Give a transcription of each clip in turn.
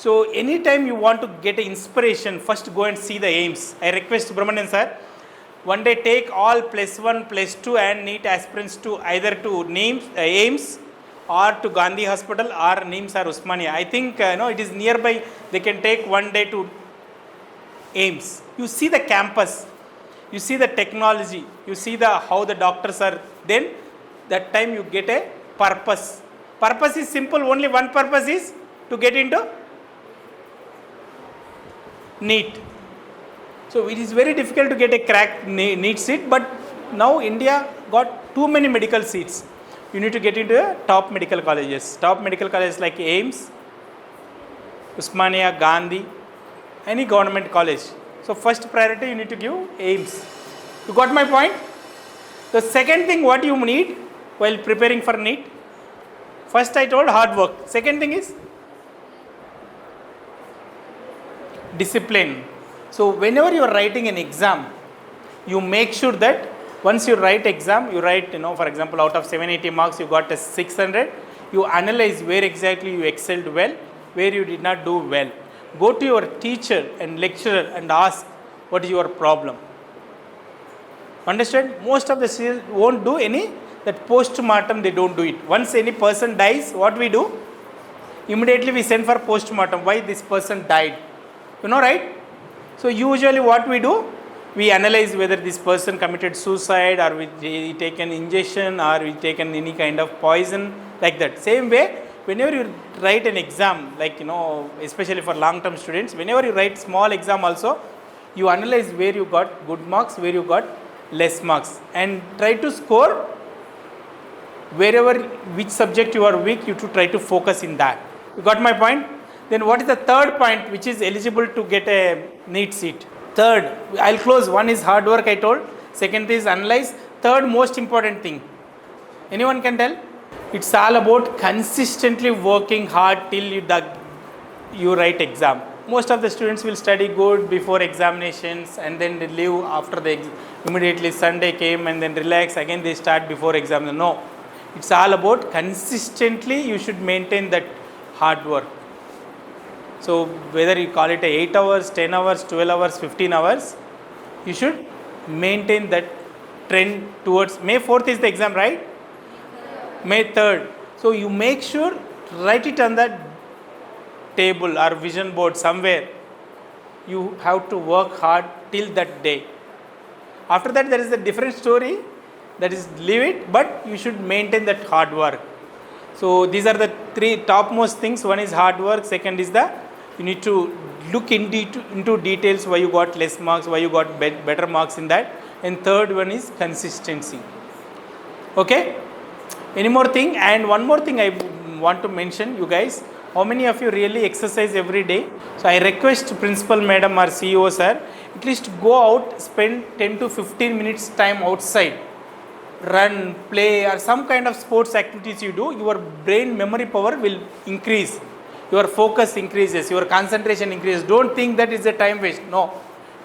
So anytime you want to get an inspiration, first go and see the aims. I request Brahmanan sir, one day take all +1, +2 and NEET aspirants to either to AIMS or to Gandhi Hospital or NEEMS or Usmania. I think it is nearby. They can take one day to AIMS. You see the campus, you see the technology, you see the how the doctors are. Then that time you get a purpose. Purpose is simple. Only one purpose is to get into NEET. So it is very difficult to get a cracked NEET seat, but now India got too many medical seats. You need to get into top medical colleges. Top medical colleges like AIMS, Usmania, Gandhi, any government college. So first priority you need to give AIMS. You got my point? The second thing what you need while preparing for NEET, first I told hard work. Second thing is discipline. So whenever you are writing an exam, you make sure that once you write exam, you write, for example, out of 780 marks, you got a 600. You analyze where exactly you excelled well, where you did not do well. Go to your teacher and lecturer and ask, what is your problem? Understand? Most of the students won't do any, that post-mortem, they don't do it. Once any person dies, what we do? Immediately we send for post-mortem. Why this person died? Right? So usually what we do, we analyze whether this person committed suicide or we taken injection or we taken any kind of poison, like that. Same way, whenever you write an exam, like especially for long-term students, whenever you write small exam also, you analyze where you got good marks, where you got less marks, and try to score wherever, which subject you are weak, you to try to focus in that. You got my point? Then what is the third point which is eligible to get a NEET seat? Third, I'll close. One is hard work, I told. Second is analyze. Third most important thing. Anyone can tell? It's all about consistently working hard till you write exam. Most of the students will study good before examinations and then they leave after the immediately Sunday came and then relax again they start before exam. No, it's all about consistently you should maintain that hard work. So whether you call it 8 hours, 10 hours, 12 hours, 15 hours, you should maintain that trend towards May 4th is the exam, right? May 3rd. So you make sure, write it on that table or vision board somewhere. You have to work hard till that day. After that there is a different story, that is leave it, but you should maintain that hard work. So these are the three topmost things. One is hard work, second is you need to look into details why you got less marks, why you got better marks in that, and third one is consistency. Okay? Any more thing? And one more thing I want to mention, you guys, how many of you really exercise every day? So I request principal madam or CEO sir, at least go out, spend 10 to 15 minutes time outside. Run, play or some kind of sports activities you do, your brain memory power will increase. Your focus increases, your concentration increases. Don't think that it's a time waste. No,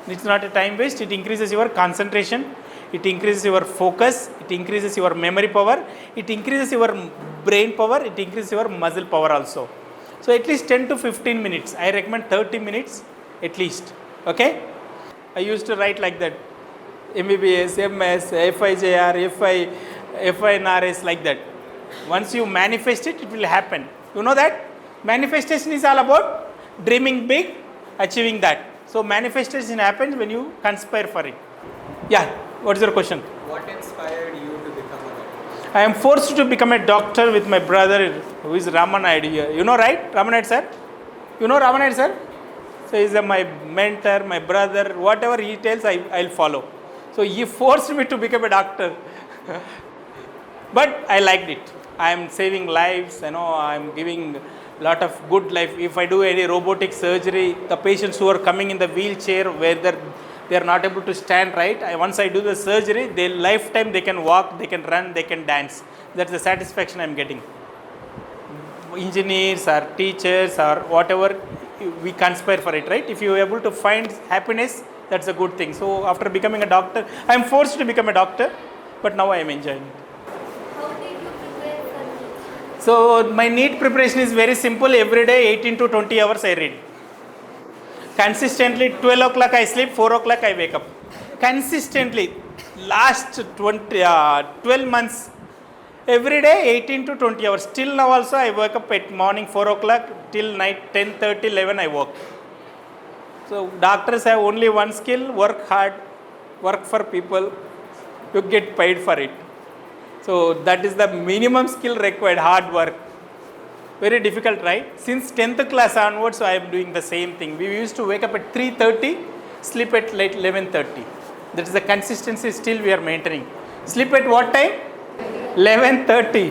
it's not a time waste. It increases your concentration, it increases your focus, it increases your memory power, it increases your brain power, it increases your muscle power also. So at least 10 to 15 minutes. I recommend 30 minutes at least. Okay? I used to write like that. MBBS, MS, FIJR, FINRS, like that. Once you manifest it, it will happen. You know that? Manifestation is all about dreaming big, achieving that. So manifestation happens when you conspire for it. Yeah, what is your question? What inspired you to become a doctor? I am forced to become a doctor with my brother who is Robotic Naidu here. You know, right? Robotic Naidu sir? You know Robotic Naidu sir? So he is my mentor, my brother. Whatever he tells, I'll follow. So he forced me to become a doctor. But I liked it. I am saving lives, I am giving lot of good life. If I do any robotic surgery, the patients who are coming in the wheelchair, whether they are not able to stand right, once I do the surgery, their lifetime they can walk, they can run, they can dance. That's the satisfaction I am getting. Engineers or teachers or whatever, we conspire for it, right? If you are able to find happiness, that's a good thing. So after becoming a doctor, I am forced to become a doctor, but now I am enjoying it. How did you prepare for NEET? So my NEET preparation is very simple. Every day 18 to 20 hours I read. Consistently 12 o'clock I sleep, 4 o'clock I wake up. Consistently last 12 months. Every day 18 to 20 hours. Till now also I wake up at morning 4 o'clock till night 10:30, 11 I work. So doctors have only one skill: work hard, work for people, you get paid for it. So that is the minimum skill required, hard work. Very difficult, right? Since 10th class onwards I am doing the same thing. We used to wake up at 3:30, sleep at late 11:30. That is the consistency still we are maintaining. Sleep at what time? 11:30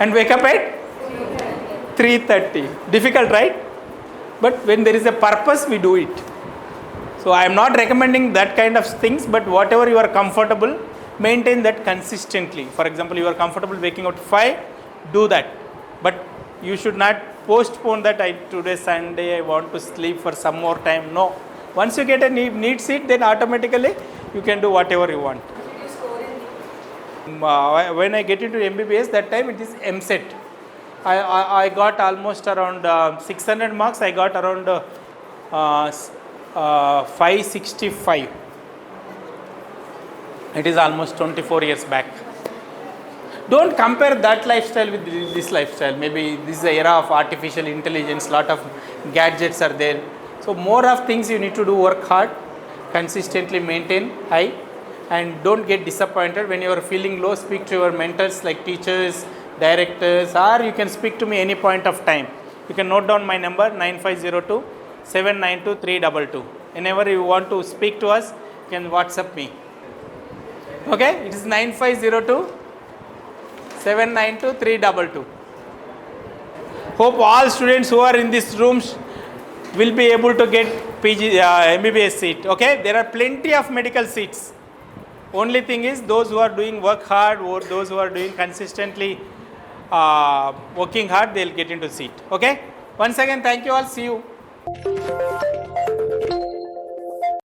and wake up at 3:30. Difficult, right? But when there is a purpose, we do it. So I am not recommending that kind of things, but whatever you are comfortable, maintain that consistently. For example, you are comfortable waking up at 5, do that. But you should not postpone that. Today Sunday, I want to sleep for some more time. No. Once you get a NEET seat, then automatically you can do whatever you want. When I get into MBBS, that time it is MSET. I got almost around 600 marks. I got around 565. It is almost 24 years back. Don't compare that lifestyle with this lifestyle. Maybe this is the era of artificial intelligence. Lot of gadgets are there. So more of things you need to do. Work hard, consistently maintain high, and don't get disappointed. When you are feeling low, speak to your mentors like teachers, directors, or you can speak to me any point of time. You can note down my number 9502 792 322. Whenever you want to speak to us, you can WhatsApp me. Okay, it is 9502 792 322. Hope all students who are in this rooms will be able to get MBBS seat. Okay, there are plenty of medical seats. Only thing is those who are doing work hard, or those who are doing consistently working hard, they'll get into seat. Okay, once again thank you all. See you.